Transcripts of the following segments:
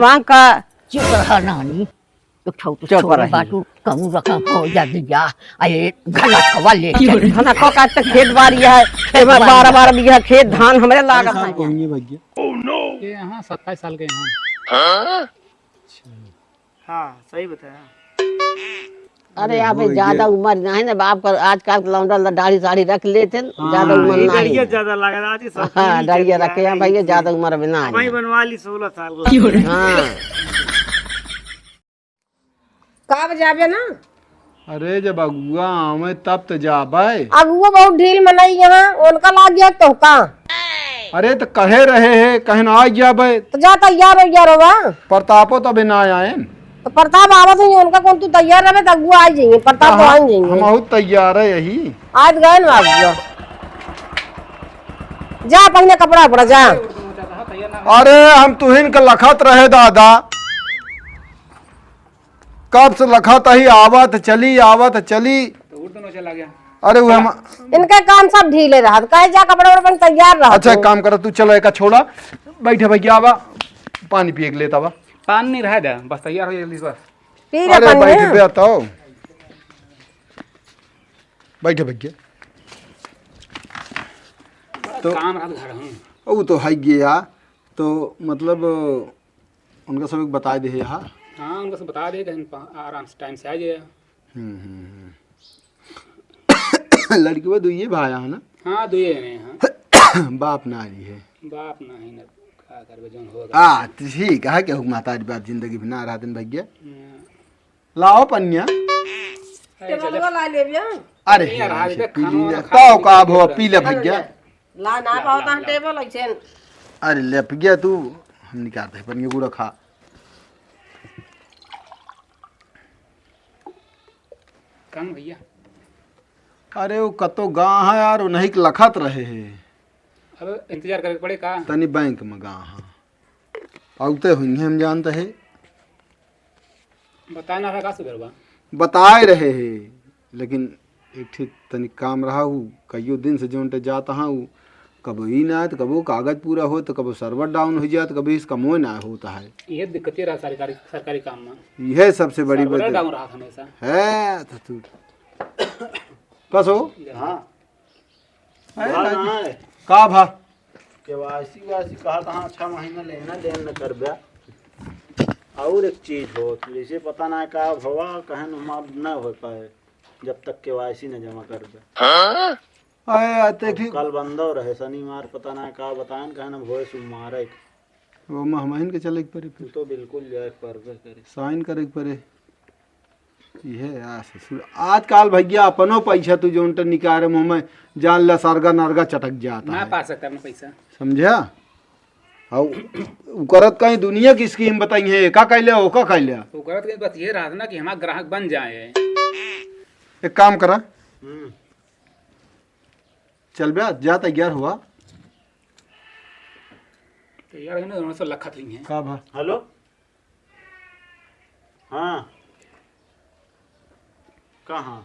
वहाँ का चुप रहा नानी तो छोटू बाटू कहूँ रखा हो जा दिया अरे घना कवा ले खाना का खेत बाड़ी है 12 बीघा खेत धान हमारे लागत है ये यहाँ 27 साल के हैं। हाँ सही बताया। अरे यहाँ पे ज्यादा उम्र ना है ना बाप का आजकल लौंडा दाढ़ी साड़ी रख लेते ज्यादा उम्र ना है ज्यादा लग रहा थी। हाँ डरिया रखे हैं भैया ज्यादा उम्र में ना वही बनवा ली 16 साल हाँ कब जाबे ना अरे जब अगुआ आवे तब तो जाबे। अगुआ बहुत ढील मनाई यहाँ उनका लाग गया तो का अरे तो कहे रहे है कहे ना आ जाबे तो जा तैयार हो गया रोवा प्रतापो तब ना आए तो प्रताप आवत है उनका कौन तू तैयार रहे तो अगुआ आ जाएंगे प्रताप तो आ जाएंगे हम बहुत तैयार है यही आज गए ना अगुआ जा पहले कपड़ा उपड़ा जा अरे हम तुहिन का लखत रहे दादा कब से लखत ही आवत चली तो उर्दू चला गया। अरे वो हम इनका काम सब ढीले रहा कहे जा कपड़ा उपड़ा तैयार रहा अच्छा एक काम करो तू चलो एक छोड़ा बैठे भैया आवा पानी पिए के लेता वा पान नहीं रहा था बस तैयार हो जल्दी बस। पी अरे ले बैठ पानी पे तो बैठे भैया तो काम रहा घर हूँ वो तो है गया तो मतलब उनका सब बता दे यहाँ हाँ उनको सब बता दे आराम से टाइम से आ जाए। लड़की वो दुइये भाई है ना हाँ दुए ने हाँ बाप नारी है बाप नहीं ना क्या करबे जोन होगा। हाँ ठीक है क्या हुक्म तारी बाप जिंदगी भी ना रहा दिन भैया लाओ पन्या ला ले बिया अरे तो का भो पी ले भैया ला ना पाता टेबल है अरे ले गया तू हम निकालते हैं पन्या गुड़ा खा कम भैया अरे वो कतो गाँव है यार वो नहीं लखत रहे है अब इंतजार करके पड़े का तनी बैंक में गाँव है औते हुई हम जानते हैं बताना रहा का सुधर बा बताए रहे है लेकिन एक ठीक तनी काम रहा हूँ कईयों दिन से जोनते जाता हूँ कब ई ना तो कबो कागज पूरा हो तो कबो सर्वर डाउन हो जाए तो कभी इसका मोह ना होता है ये दिक्कत रहा सरकारी काम में यह सबसे बड़ी सर्वर बात डाउन रहा हमेशा है तो तू कसो हाँ का भा केवाईसी वासी कहा था 6 महीना लेना देन न कर बया और एक चीज हो जैसे पता ना का भवा कहन हम न हो पाए जब तक केवाईसी न जमा कर बे आए आते ठीक कल बंदो रहे शनिवार पता ना का बताएं कहन होए सुमारे वो महमहिन के चले परे तू तो बिल्कुल जाए परबे करे साइन करे परे ये आजकल भैया अपनो पैसा तू जोन निकाले मुँह में जान ला सरगा नरगा चटक जाता ना है पा सकता मैं पैसा समझा और करत कहीं दुनिया की स्कीम बताई है का कैले हो का कैले तो गलत के बस ये रहा था ना कि हमारा ग्राहक बन जाए। एक काम करा चल बया जा तैयार हुआ तो यार है ना दोनों से लखत ली है का भा हेलो हाँ कहाँ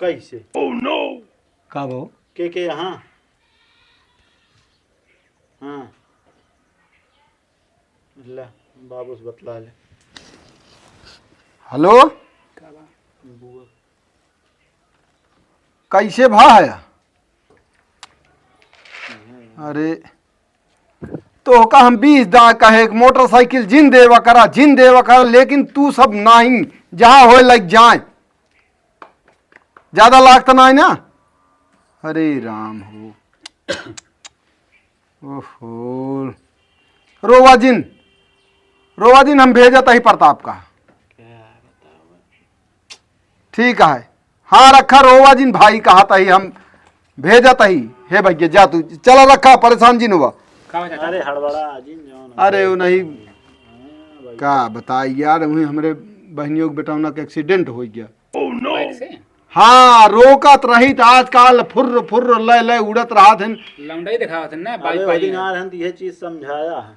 कैसे का भो के यहाँ हाँ ले बाबू से बतला ले हेलो कैसे भा है अरे तो का हम 20 दा कहे मोटरसाइकिल जिन देवा करा लेकिन तू सब नहीं जहां हो लग जाए ज्यादा लागता नहीं ना अरे राम हो ओहो रोवा जिन हम भेजता ही प्रताप का ठीक है हाँ रखा रोवा जिन भाई कहा ही हम भेजता ही हे भैया जा तू चला रखा परेशान जिन हुआ अरे हड़बड़ा जिन जौन अरे वो नहीं का बताई यार वही हमारे बहनियों के बेटा का एक्सीडेंट हो गया बाइक से हाँ रोकत रही तो आजकल फुर्र फुर्र लय लय उड़त रहा थे लौंडा ही दिखावा था ना अबे बाइक वो पाई दिन आ रहे हैं तो यह चीज समझाया है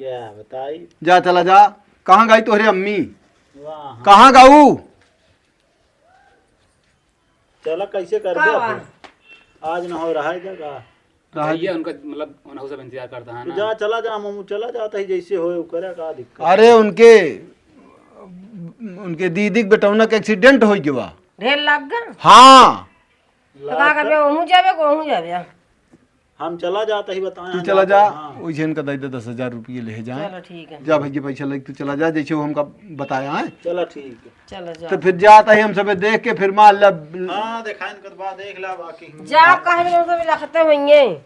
क्या बताई जा चला जा कहाँ गई तोहरे अम्मी वाह कहाँ गाऊ चलो कैसे कर दे आज न हो रहा है जगह भैया उनका मतलब उन्हें सब इंतजार करता है तू ना। जा चला जा मामू चला जाता ही जैसे होए करे का दिक्कत। अरे उनके दीदी के बेटौना के एक्सीडेंट हो गया। ढेर लग गए हाँ तो का करबे ओहू जाबे को ओहू जाबे। हम चला जाता ही बताएं। तू चला जा वही इनका दे 10,000 रुपये ले जाए। चलो ठीक है जा भैया पैसा लग तू चला जा जैसे वो हमका बताया है। चला ठीक है। चलो जा तो फिर जाता ही हम सब देख के फिर मान ला। हाँ देखा इनका बाद देख ला बाकी। जा कहे सब रखते होइए।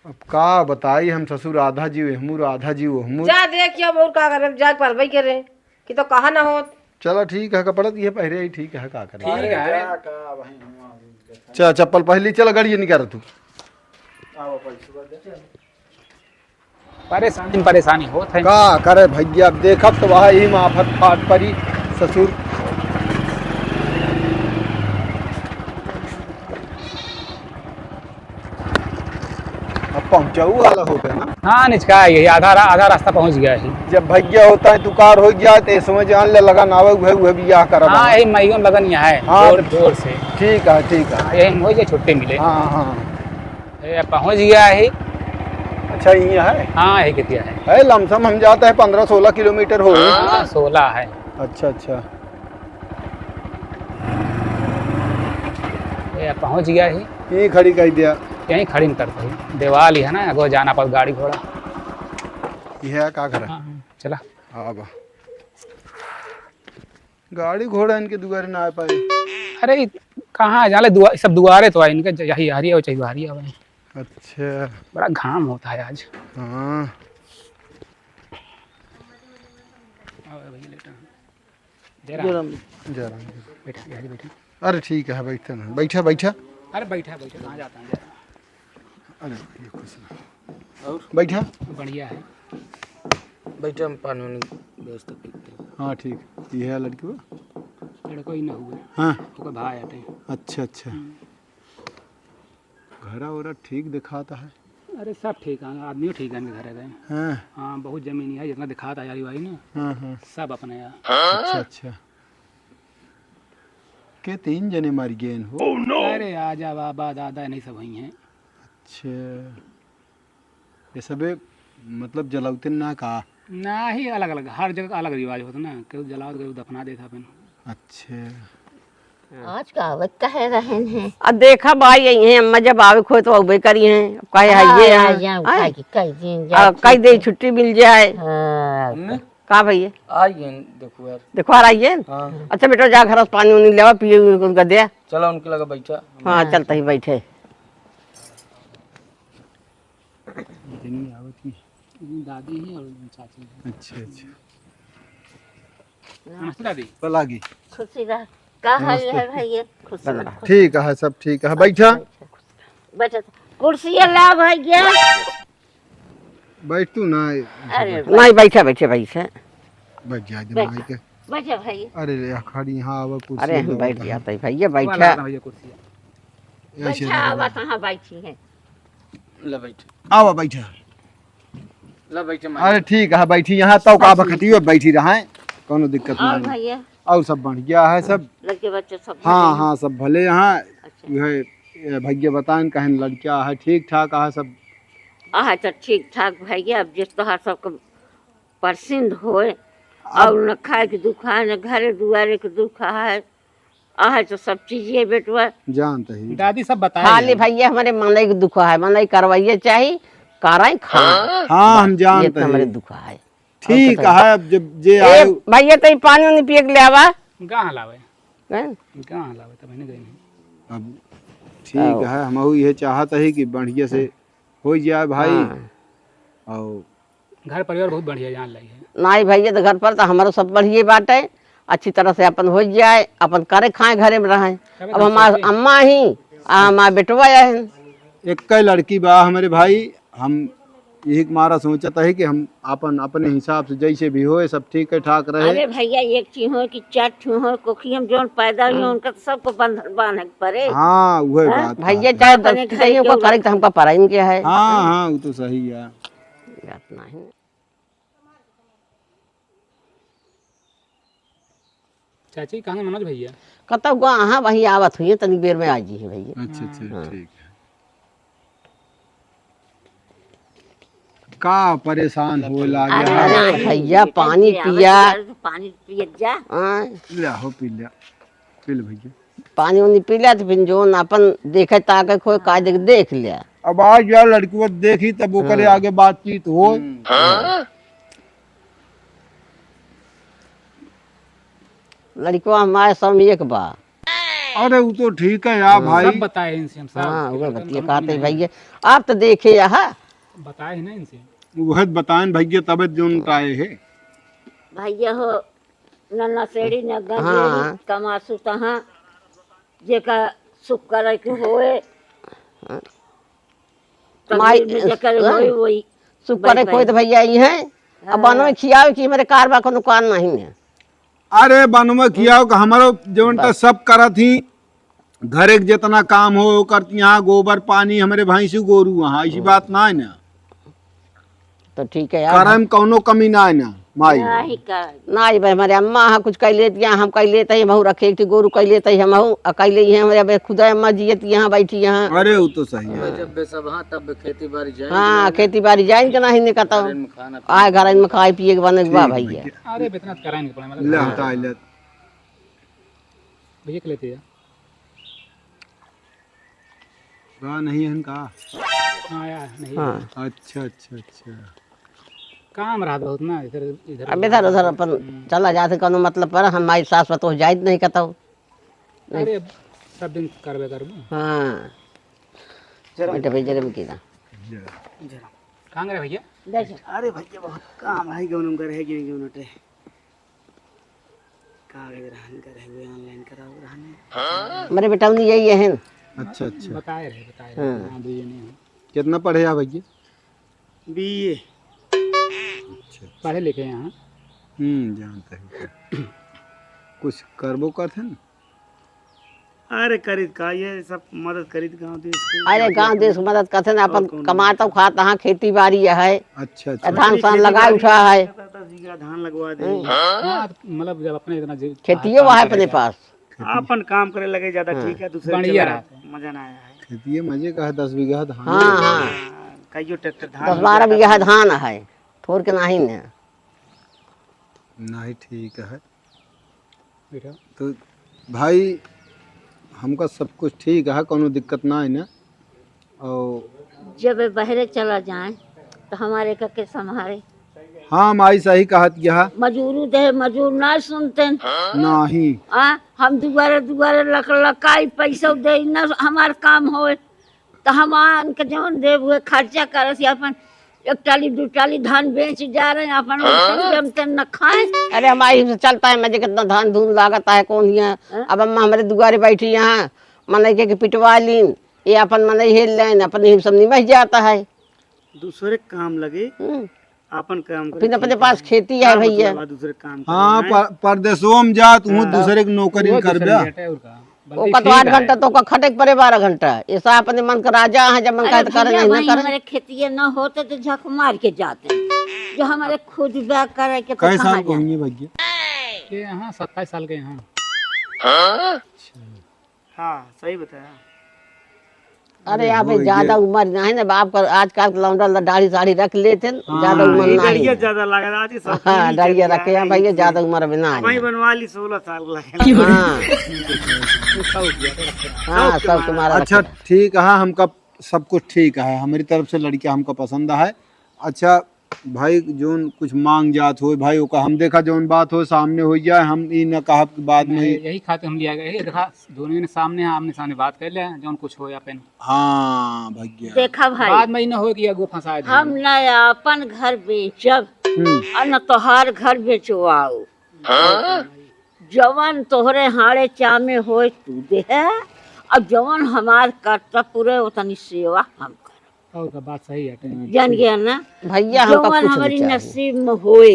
अब का बताई हम ससुर आधा जीव हमूर आधा जीव हमूर। जा देखिए और का करे जा परबई करे कि तो कहा ना हो। चलो ठीक है कपड़ा ये पहरे ही ठीक है का करे। ठीक है क्या का भाई हम चल चप्पल पहली चल गाड़ी निकाल तू। आओ पैसा दे। परेशानी होत है। का करे भैया अब देखब तो वहाँ ही आफत फाट पड़ी ससुर। अब पहुँचाऊ वाला हो गया ना। हाँ निचका यही आधा रास्ता पहुंच गया है। जब भैया होता है तुकार हो गया तो समझ आन ले लगा नावे हुए बियाह कर। हाँ यही मई में लगन यहाँ है। हाँ। जोर से ठीक है ठीक है। यही हो जाए छुट्टी मिले। हाँ हाँ ये पहुंच गया है। अच्छा यही है। हाँ यही कितना है लमसम हम जाता है 15-16 किलोमीटर हो। हाँ 16 है। अच्छा अच्छा ये पहुंच गया है। यही खड़ी कर दिया। यहीं खड़ी में करते है देवाल ही है ना अगो जाना पर गाड़ी घोड़ा। यह का करे। हाँ चला अब गाड़ी घोड़ा इनके दुआरे ना आ पाए। अरे कहाँ जाले सब दुआरे तो है इनके यही हरिया हो चाहिए हरिया हो। अच्छा बड़ा घाम होता है आज। हाँ जरा जरा बैठा। अरे ठीक है बैठा ना बैठा बैठा। अरे बैठा कहाँ जाता है। अरे ये कुछ ना और बैठा बढ़िया है। बैठे हम पानी वानी व्यवस्था करते हैं। हाँ ठीक ये है लड़की वो। लड़को ही ना हुए हाँ तो भाई आते। अच्छा अच्छा घरा वरा ठीक दिखाता है। अरे सब ठीक है आदमी ठीक है घर गए। हाँ हाँ बहुत जमीन है जितना दिखाता है यारी भाई ना। हाँ हाँ सब अपने यहाँ। अच्छा अच्छा के 3 जने मर गए हो। अरे आजा बाबा दादा नहीं सब वही हैं। अच्छा ये सबे मतलब जलावते ना का। ना ही अलग अलग हर जगह अलग रिवाज होता ना केहू जलाओ केहू दफना देता अपन। अच्छा आज कहावत कह रहे हैं। अब देखा भाई यही है अम्मा जब आवे खोए तो अबे करी हैं कहे है ये है कई दे छुट्टी मिल जाए का भैया आइए देखो यार। देखो आ रही है। हाँ अच्छा बेटा जा घर से पानी उनी लेवा पिए उनका दे। चलो उनके लगा बैठा। हाँ चलता ही बैठे। दादी ही और चाची। अच्छा अच्छा नमस्ते दादी। पलागी खुशी रह का हाल है भैया। खुशी रह। ठीक है सब ठीक है बैठा बैठो कुर्सी ला भैया। बैठ तू ना। अरे नहीं बैठे बैठे बैठे। बैठ जा जमाई के। बैठो भैया। अरे रे खड़ी यहाँ आवा कुर्सी अरे पे बैठ जाता है भैया बैठा। भैया कुर्सी ऐसे बैठा आवा कहाँ बैठी है। ला बैठे आवा बैठा। ला बैठे अरे ठीक है बैठी यहाँ तो का बखती हुए बैठी रहा है कोनो दिक्कत और नहीं। भैया और सब बढ़ गया है सब। लड़के बच्चे सब हाँ हाँ सब भले यहाँ अच्छा है भैया बताएं कहन लड़किया है ठीक ठाक है सब। आह तो ठीक ठाक भैया अब जिस तोहार सबके पसंद होए और न खाए के दुख है न घरे दुआरे के दुख है। आह तो सब चीजें बेटवा जानते ही। दादी सब बताए। खाली भैया हमारे मनई के दुख है मनई करवाइए चाहिए कराई खा हाँ हम ये जानते तो हमारे हैं। दुख है। ठीक है अब जब जे ए, आए भैया तो पानी उनी पिए के ले आवा। कहाँ लावे हैं? कहाँ लावे तब मैंने गई नहीं। अब ठीक है हम ये चाहते है कि बढ़िया से हो जाए भाई। और घर परिवार बहुत बढ़िया जान लगी है। नहीं भैया तो घर पर तो हमारा सब बढ़िया बात है अच्छी तरह से अपन हो जाए अपन करे खाए घरे में रहे। अब हमारे अम्मा ही हमारे बेटवा है एक लड़की बा हमारे भाई हम यही मारा सोचता है कि हम अपन अपने हिसाब से जैसे भी हो सब ठीक है ठाक रहे। अरे भैया एक चीज हो कि चार हो कोखी हम जोन पैदा हुए उनका तो सबको बंधन बांध पड़े। हाँ वही बात भैया चाहे दस को करे तो हमका पढ़ाई में क्या है। हाँ हाँ वो तो सही है। बात नहीं। चाची कहाँ मनोज भैया। कतौ हाँ वही आवत हुई तनी देर में आ जी है भैया। अच्छा अच्छा ठीक है। का परेशान हो लागे। अरे भैया पानी पिया। पानी पिए जा। हाँ, ले हो पी ले भैया पानी उनी पी लिया तो फिर जो अपन देखे ताके कोई काज देख लिया। अब आज यार लड़की वो देखी तब वो करे आगे बातचीत हो। लड़को हमारे सब एक बा। अरे वो तो ठीक है यार भाई। सब बताए इनसे हम सब। हाँ वो बतिया कहते भैया आप तो देखे यहाँ बताए है ना इनसे। वह बताएं भैया तब जो आए है भैया हो न नशेड़ी न गंजेड़ी हाँ। कमासु तहाँ जेका सुख करे के होए माई जेकर होए वही सुख करे कोई तो भैया ही है। अब बनो में खियाओ कि मेरे कारबा को नुकसान नहीं है। अरे बनवा किया हमारो जो सब करा थी घर एक जितना काम हो वो करती यहाँ गोबर पानी हमारे भैंसू गोरू वहाँ ऐसी बात ना है ना। तो ठीक है यार करम कौनो कमी ना है ना माई। नहीं का ना भाई हमारे अम्मा हाँ कुछ कह लेती हैं हम कह लेते हैं महू रखे एक गोरू कह लेते हैं हम कह ले हमारे खुदा अम्मा जियत यहाँ बैठी यहाँ। अरे वो तो सही है। जब सब हाँ तब खेती बाड़ी जाए। हाँ खेती बाड़ी जाए के नहीं कहता आए घर में खाए पिए के बने बा भैया। अरे इतना कराएंगे पड़े मतलब। ले हटा ले भैया के लेते हैं। नहीं है इनका। हाँ यार नहीं। हाँ अच्छा अच्छा अच्छा काम रहा बहुत ना इधर इधर। अब इधर उधर अपन चला जाते कोनो मतलब पर हमारी सास तो जाए नहीं कहता। अरे सब दिन करबे करबो। हाँ बेटा भैया जरा की ना कहाँ गए भैया। अरे भैया बहुत काम है गौनम कर है कि गौनटे कागज रहन कर है ऑनलाइन कराओ रहने। मेरे बेटा उन्हीं यही है। अच्छा अच्छा बताए रहे हाँ भैया नहीं कितना पढ़े आप भैया। बीए पढ़े लिखे यहाँ। जानते हैं कुछ करबो करते न। अरे करीत का ये सब मदद करीत गांव देश के। अरे गांव देश की मदद करते ना अपन कमाता खाता हाँ खेती बाड़ी है। अच्छा अच्छा धान सान लगा उठा है। 10 बीघा धान लगवा दे। हाँ मतलब जब अपने इतना खेती है अपने पास। अपन काम करे लगे ज्यादा ठीक है दूसरे बढ़िया चला रहता है। मजा ना आया है। खेती मजे का है 10 बीघा धान। हाँ हाँ कईयो ट्रैक्टर धान 10-12 बीघा धान है थोड़ के नहीं ने। नहीं ठीक है बेटा। तो भाई हमका सब कुछ ठीक है कोनो दिक्कत ना है ना। और जब बहरे चला जाए तो हमारे के संभाले। हाँ माई सही कहत यह मजूरू दे मजूर ना सुनते नहीं। हम दुबारा दुबारा लकाई पैसा दे न हमार काम होए तो हम उनके जवन देव हुए खर्चा करे से अपन 1 टाली 2 टाली धान बेच जा रहे हैं अपन जमते न खाए। अरे हमारी से चलता है मजे कितना धान धून लागता है कौन है। अब अम्मा हमारे दुआरे बैठी यहाँ मन के पिटवा लीन ये अपन मन हेल लेन अपन ही सब निमह जाता है। दूसरे काम लगे अपन काम करे। फिर अपने पास खेती है भैया। दूसरे काम हाँ परदेशों में जा तू दूसरे की नौकरी कर वो तो 8 घंटा तो खटक पड़े 12 घंटा ऐसा अपने मन का राजा है जब मन का करे नहीं ना करे। हमारे खेती न होते तो झक मार के जाते जो हमारे खुद बैग करे के। कई साल को होंगे भैया ये यहाँ 27 साल के यहाँ। हाँ सही बताया। अरे आप ज्यादा उम्र नहीं ना बाप का आजकल लौंडा दाढ़ी साड़ी रख लेते ज्यादा उम्र नहीं। ज्यादा लगा रहा थी सब। हाँ दाढ़ी रखे हैं भैया ज्यादा उम्र में ना वही बनवा ली 16 साल लगे। हाँ सब तुम्हारा। अच्छा ठीक है हमका सब कुछ ठीक है हमारी तरफ से लड़कियां हमको पसंद है। अच्छा भाई जोन कुछ मांग जात हो भाई ओका हम देखा जोन बात हो सामने हो जाए हम ई न कहा बाद में यही खाते हम लिया गए देखा दोनों ने सामने आमने सामने बात कर लिया जोन कुछ हो या पेन। हाँ भैया देखा भाई बाद में न हो कि गो फंसा दे। हम न अपन घर बेचब और न तोहार घर बेचवाओ। जवन तोहरे हाड़े चामे हो तू दे अब जवन हमार कर्तव्य पूरे उतनी सेवा हम कर। और का बात सही है जान गया ना भैया जवन हमारी नसीब में होए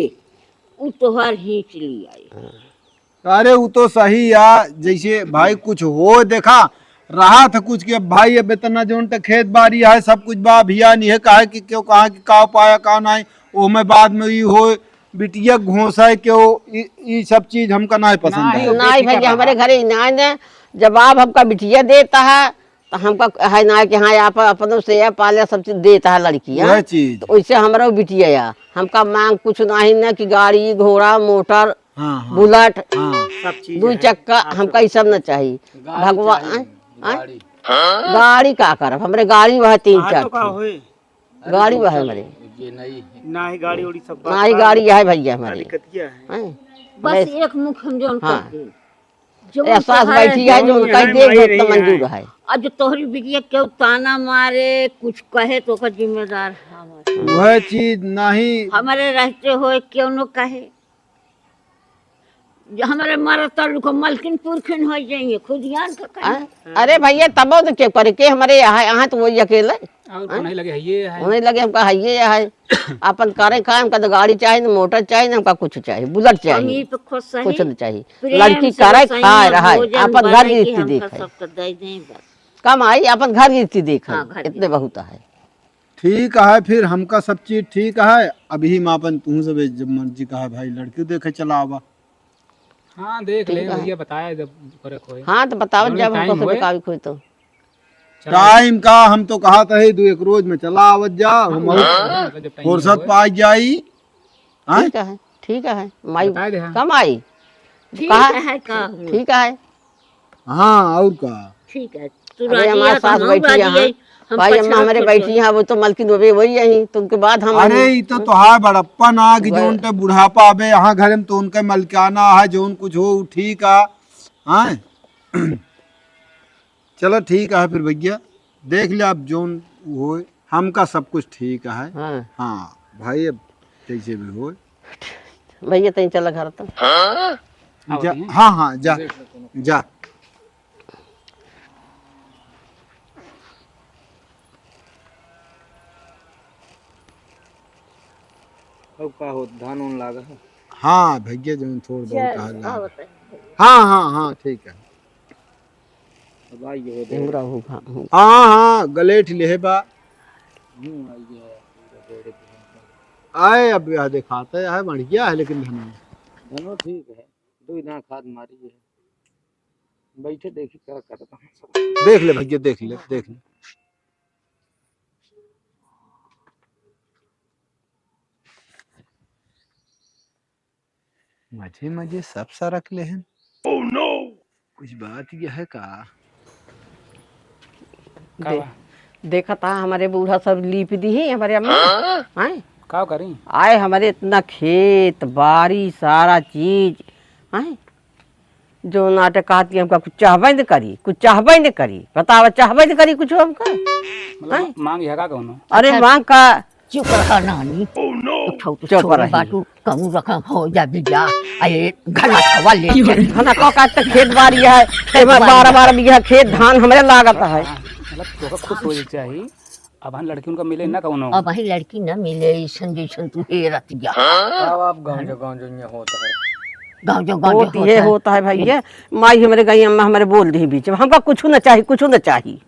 उ तोहार हिंच लिया। अरे वो तो सही या जैसे भाई कुछ हो देखा रहा था कुछ के भाई अब इतना जो खेत बाड़ी है सब कुछ बा भिया नहीं है कहा कि क्यों कहा कि का पाया का नहीं वो में बाद में ये हो बिटिया घोसा है क्यों ये सब चीज हमका नहीं पसंद है। नहीं भैया हमारे घरे ना जवाब हमका बिटिया देता है तो हमका है ना कि हाँ आप अपनों से या पाले सब चीज देता है लड़की वह चीज तो वैसे हमारा बिटिया या हमका मांग कुछ नहीं ना कि गाड़ी घोड़ा मोटर हाँ हाँ बुलेट हाँ सब चीज दू चक्का हमका ये सब न चाहिए भगवान गाड़ी का करब हमरे गाड़ी वह 3-4 गाड़ी वह हमारे ये नहीं ना ही गाड़ी उड़ी सब ना ही गाड़ी है भैया हमारे कतिया है हैं? बस एक मुख हम जोन हाँ। करते जो एहसास बैठी है जो उनका देख तो मंजूर है आज तोहरी बिटिया क्यों ताना मारे कुछ कहे तो का जिम्मेदार है हमारे वह चीज नहीं हमारे रहते हुए क्यों न कहे जो हमारे मरता लुको मलकिन पुरखिन हो जाएंगे खुद यान का कहे हैं? अरे भैया तब तो क्या करे के हमारे यहाँ तो वही अकेले और को नहीं लगे है ये है उन्हें लगे हमका है ये है अपन करे का हमका तो गाड़ी चाहिए ना मोटर चाहिए ना हमका कुछ चाहिए बुलेट चाहिए कहीं पे खुद सही कुछ नहीं चाहिए प्रेम लड़की से करे सही खाए ना रहा भोजन अपन घर बनाए की कि स्थिति हमका देखे सबको दे दें बस कम आई अपन घर की स्थिति देखे हाँ, घर की इतने बहुत है ठीक है फिर हमका सब चीज ठीक है अभी मापन तू सब जब मर्जी का है भाई लड़की देखे चला आवा हाँ देख ले भैया बताया जब फर्क होए हाँ तो बताओ दोनों जब टाइम हमको हुए। सब कावी खोई तो टाइम का हम तो कहा था 2-1 रोज में चला आवत जा हम मतलब जब टाइम फुर्सत पाई जाई हैं? ठीक है माई बता दे हाँ। कम आई ठीक कहा? है का ठीक है हाँ और का ठीक है तू अरे राजी हमारे है तो साथ हम बैठी राजी यहाँ है हम भाई अम्मा पछड़ा हमारे छोड़ बैठी यहाँ वो तो मलकिन वो भी वही यही तो उनके बाद हम अरे ये तो तोहार बड़प्पन आ कि जो उनके बुढ़ापा आवे यहाँ घर में तो उनके मलकाना है जो कुछ हो उ ठीक है हाँ चलो ठीक है फिर भैया देख ले आप जो हो हमका सब कुछ ठीक है हाँ हाँ भाई अब जैसे भी हो भैया तई चला घर तो हाँ हाँ जा जा अब का हो धान उन लागा है हाँ भैया जो थोड़ा बहुत चल, हाल आओ है। बताइए। हाँ हाँ हाँ ठीक है अब आइए हो हिमरा होगा हाँ हाँ गलेठ ले बा आए अब यह दिखाते है बढ़िया है लेकिन धनो दोनों ठीक है दो इधर खाद मारी है बैठे देखी क्या करता हूँ देख ले भैया देख ले देख ले मजे मजे सब सा रख ले हैं कुछ बात यह है का देखा था हमारे बूढ़ा सब लीप दी है हमारे अम्मा हैं का करी आए हमारे इतना खेत बाड़ी सारा चीज हैं जो नाटक आती हमका कुछ चाहबे न करी कुछ चाहबे न करी बतावा चाहबे न करी कुछ हमका मतलब मांग है का कोनो अरे मांग का चुप रहा नानी चुप चुप रही। बाटू कहूँ रखा हो जा बिया अरे घना खवा ले चल। खाना का तो खेत बाड़ी है एमे 12 बीघा खेत धान हमरे लागत है मतलब तोका खुश हो चाहिए अब हम लड़की उनका मिले ना कोनो अब वही लड़की न मिले ऐसन जैसन तू हे रतिया अब आप गाँव जो ये होता है गाँव जो गाँव होती है होता है भैया माई हमारे गई अम्मा हमारे बोल दी बीच में हमका कुछ न चाहिए कुछ न चाहिए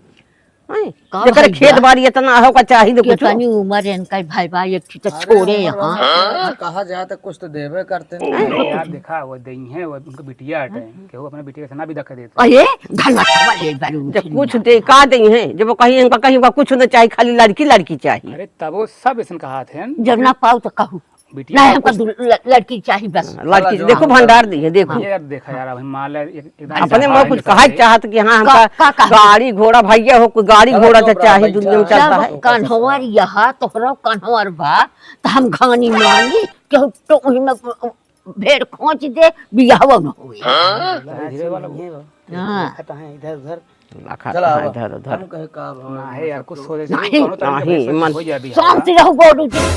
हैं? का जेकर भैया? खेत बाड़ी इतना हो का चाहिए तो कुछ कितनी उम्र है इनका भाई भाई एक चीज तो छोड़े यहाँ कहा जाए तो कुछ तो देवे करते हैं अरे यार देखा वो दई है वो उनका बिटिया हटे कि वो अपने बिटिया का ना भी दख देते अरे घना खवा ले बारू जब कुछ दे का दे हैं जब वो कहीं इनका कहीं का कुछ न चाहिए खाली लड़की लड़की चाहिए अरे तब वो सब ऐसा कहा थे जब ना पाऊ तो कहूँ बिटिया नहीं हमको लड़की चाहिए बस लड़की देखो भंडार दी है देखो ये यार देखा यार अब हिमालय एकदम अपने मुँह कुछ कहा चाहत कि हाँ हमका का- गाड़ी घोड़ा भैया हो कोई गाड़ी घोड़ा तो चाहिए दुनिया में चलता है जब कन्हवर यहाँ तोहरा कन्हवर बा तो हम घानी मानी केहू तो वही में भेड़ खोच दे बियाह न हुए धीरे वाला हाँ इधर उधर इधर उधर हम कहे का ना है यार कुछ सोचे नहीं, नहीं, मन- हो जाए बिहार। शांति रहो बोलू जी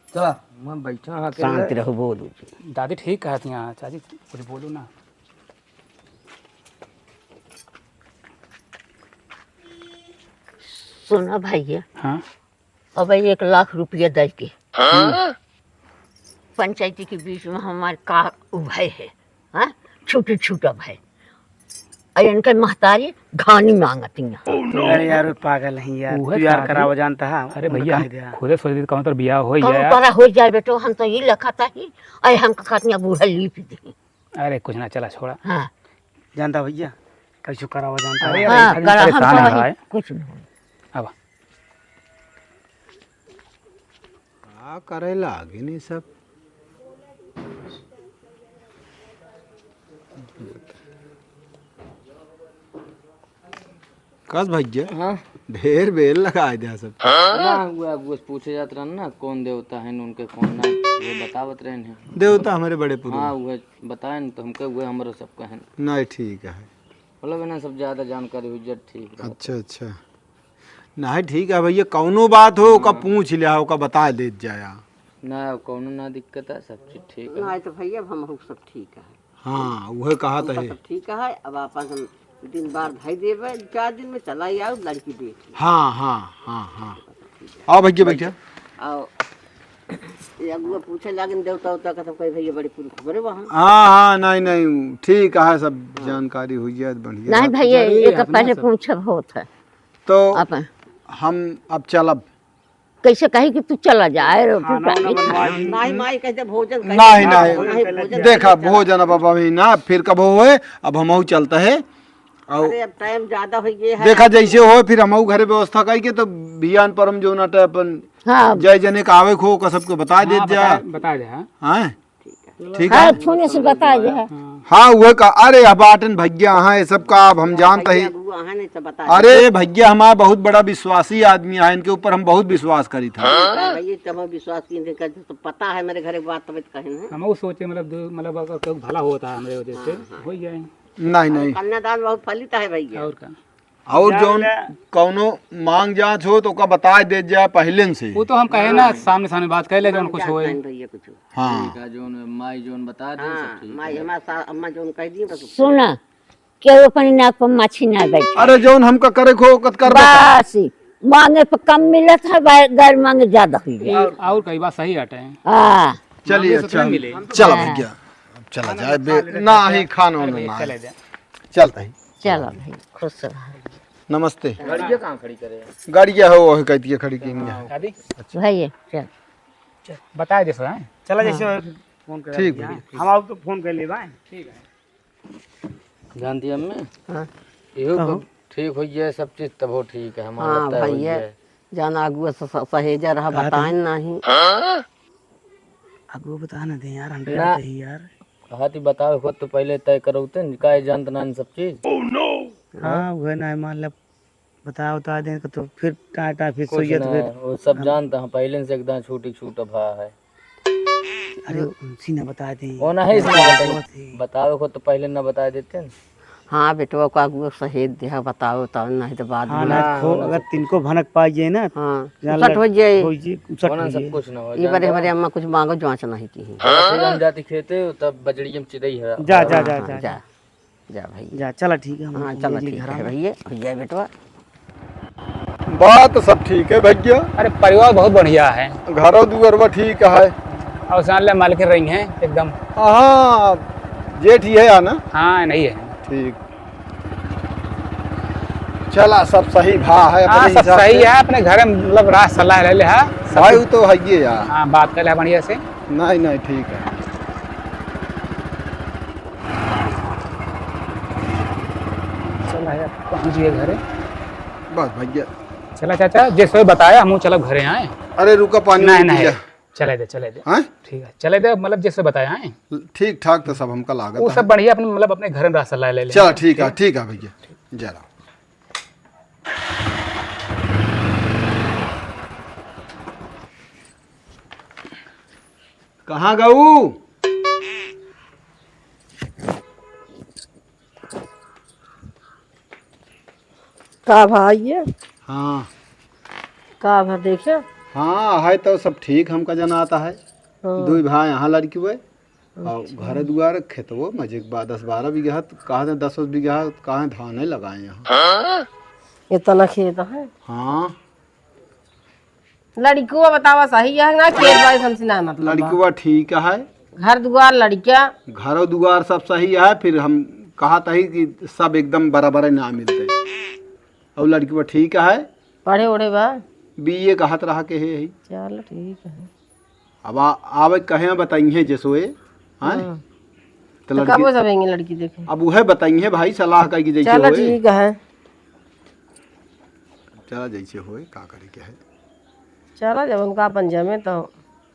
चला मैं बैठा हाँ के शांति रहो बोलू दादी ठीक कहती हैं चाची कुछ बोलो ना सुना भैया हाँ अब 1 लाख रुपया दे के पंचायती के बीच में हमारे का उभय है हाँ छूटे छूटा भाई और इनका महतारी घानी मांगती हैं अरे यार पागल है यार वो है तू यार शादी। करावा जानता है अरे भैया हम खुदे सोच रहे कहूँ तो बियाह हो ही कौन जाए तोरा हो जाए बेटो हम तो ये लखता ही अरे हम कहती बूढ़ा लीप दी अरे कुछ ना चला छोड़ा हाँ जानता भैया कैसे करावा जानता है हाँ यार करा हम परेशान तो है वही भाई कुछ नहीं अब क्या करे लागे नहीं सब। कस भैया हाँ ढेर बेल लगा दिया सब। ना हुआ वो पूछे जात रहन ना कौन देवता है उनके कौन ना वो बतावत रहन है। देवता हमारे बड़े हाँ पुरुष। वो बताए न तो हमके वो हमारे सब कहन नहीं ठीक है। मतलब ना सब ज्यादा जानकारी हुई जब ठीक रहे। अच्छा अच्छा नहीं ठीक है भैया कौनो बात हो का पूछ लिया हो का बता दे जाया। ना कौनो ना दिक्कत है सब चीज ठीक है। नहीं तो भैया अब हम सब ठीक है। हाँ वह कहा तो है। सब ठीक है। अब अपन दिन बार भाई देवे 4 दिन में चला ही आओ लड़की देख। हाँ हाँ हाँ हाँ आओ भैया बैठा। आओ ये अगुआ पूछे लागिन देवता उता का तो कहीं भैया बड़ी पूरी खबर है वहाँ। हाँ हाँ नहीं नहीं ठीक है सब जानकारी हुई है बढ़िया। नहीं भैया एक पहले पूछा बहुत है तो अपन हम अब चलब। कैसे कही कि तू चला जाए नहीं माई कहते भोजन नहीं नहीं देखा भोजन अब अभी ना फिर कब होए अब हम चलते है और अरे अब टाइम ज्यादा हो गया है। देखा जैसे हो फिर हम घरे व्यवस्था करके तो बियान पर हम जो ना अपन हाँ जय जने का आवे खो का सबको बता दे जा। बता दे हाँ हाँ ठीक है। हाँ फोन से बता दे हाँ वो का अरे बाटन भैया हाँ ये सब का अब हम जानते हैं। अगुआ है नहीं तो बता अरे भैया हमारा बहुत बड़ा विश्वासी आदमी है इनके ऊपर हम बहुत विश्वास करी था। भैया तब विश्वास की कर तो पता है मेरे घर बात तब कहे हैं। हम वो सोचे मतलब अगर कोई भला होता है हमारे वजह से हो जाए नहीं नहीं कन्यादान बहुत फलित है भैया। और का और जो कौनो मांग जांच हो तो का बता दे जाए पहले से। वो तो हम कहे ना सामने सामने बात कर ले जो कुछ होए भैया कुछ हाँ ठीक है जोन माई जोन बता दे सब ठीक माई हमारा अम्मा जो कह दी बस सुना केहू अपनी नाक पर माछी ना बैठे अरे जोन हमका करे खो कत कर बस मांगे पे कम मिलत है गैर मांगे ज्यादा हुई है और कई बात सही हटे हैं हाँ चलिए अच्छा चलो भैया चला जाए ना ही खाना ना चले जाए चलता ही। चलो भाई खुश रहो नमस्ते। गाड़ियाँ कहाँ खड़ी करे गाड़िया हो वही कहती है खड़ी की शादी भैया चल बताए जैसे हैं चला जैसे फोन कर ठीक है। हम आप तो फोन कर ले भाई। ठीक है जानती है अम्मे हाँ। इहो कब ठीक हो जाए सब चीज तब हो ठीक है हमारा हाँ तय हो भैया जाए। जाना अगुआ सहेजा रहा बताए नहीं। अगुआ बता ना दे यार हम ना। डरते हैं यार। कहा थी बताओ खुद तो पहले तय करो काय जानत ना सब चीज हाँ वो ना मान लो बता दें तो फिर टाटा फिर कुछ सोइए ना तो फिर वो सब जानता है पहले से एकदम छूट भा है अरे उनसी ना बता दें। वो ना है इसमें बताओ खुद तो पहले ना बता देते न। हाँ बेटवा को अगुआ सहेज दिया बताओ तब नहीं तो बाद हाँ में ना खो अगर तिनको भनक पाइए ना हाँ जान उसट हो जाए। हो जी उसट वो ना हो सब जाए। कुछ ना हो ये बारे हमारे अम्मा कुछ मांगो जांच नहीं की है। फिर हम जाती खेते तब बजड़ी में चिड़ई है जा जा जा जा जा जा भाई जा चला ठीक है हम हाँ चलो ठीक है भैया हो जाए बेटवा। बात सब ठीक है भैया। अरे परिवार बहुत बढ़िया है घरों दुआर ठीक है और जान ले मालिक रही हैं एकदम हाँ जेठ ही है या ना हाँ नहीं है ठीक चला सब सही भा है हाँ अपने सब हिसाब सही से। है अपने घर में मतलब रात सलाह ले ले है भाई वो तो है ये यार। हाँ बात कर ले बढ़िया से नहीं नहीं ठीक है। चला यार पहुँच गए घरे बस भैया चला चाचा जैसे बताया हम चलो घरे आए अरे रुका पानी नहीं पी नहीं लिया। चले दे हाँ ठीक है चले दे मतलब जैसे बताया है ठीक ठाक तो सब हमका वो लागत सब बढ़िया अपने मतलब अपने घर में रात सलाह ले ले चला ठीक है भैया जरा कहाँ गऊ का भाई है हाँ का भर देखियो। हाँ है तो सब ठीक हमका जना आता है। दो भाई यहाँ लड़की हुए और घर दुआर खेतवो मजे के बाद 10-12 बीघा कहा 10 बीघा कहा धान है लगाए यहाँ। इतना खेत है हाँ लड़कुआ बतावा सही है ना खेत बाई हमसे ना मतलब लड़की ठीक है घर दुआर लड़किया घर दुआर सब सही है फिर हम कहा था ही कि सब एकदम बराबर ना मिलते और लड़की ठीक है पढ़े ओढ़े बा बीए कहत रहा के है चल ठीक है। अब आवे कहे बताइए जैसो हाँ तो तो कब सब आएंगे लड़की देखे? अब वह बताइए भाई सलाह का कि जैसे चलो होए। ठीक है, चला जैसे होए का करे क्या है। चलो जब उनका अपन जमे तो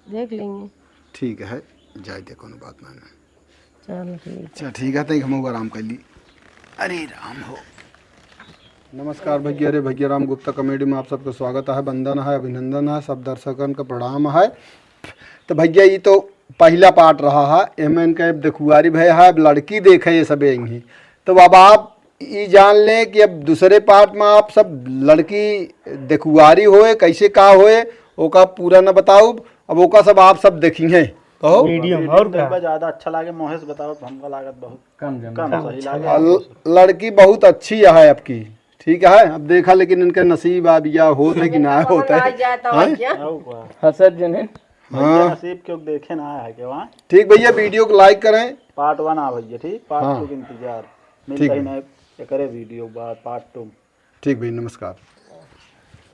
देख लेंगे। ठीक है जाए दे कोनो बात ना। चलो ठीक। अच्छा ठीक है तक हम आराम कर ली। अरे राम हो। नमस्कार भैया, अरे भैया राम गुप्ता कॉमेडी में आप सबका स्वागत है, वंदन है, अभिनंदन है, सब दर्शकन का प्रणाम है। तो भैया ये तो पहला पार्ट रहा है, एम इनका देखुआरी भय है, अब लड़की देखे ये सब यही। तो अब आप ये जान लें कि अब दूसरे पार्ट में आप सब लड़की देखुआरी होए कैसे का होए ओका पूरा न बताओ, अब ओका सब आप सब देखिए कहो। मीडियम और ज्यादा अच्छा लागे मोहेश बताओ, हमका लागत बहुत कम सही लागे। लड़की बहुत अच्छी है आपकी, ठीक है। अब देखा लेकिन इनका नसीब अब या होता है कि ना होता है। हसद जने हाँ नसीब क्यों देखे ना है के वहाँ। ठीक भैया, वीडियो को लाइक करें। पार्ट 1 आ भैया, ठीक पार्ट हाँ। 2 के इंतजार ठीक मिलता ही है। नहीं करे वीडियो बाद पार्ट 2। ठीक भाई, नमस्कार।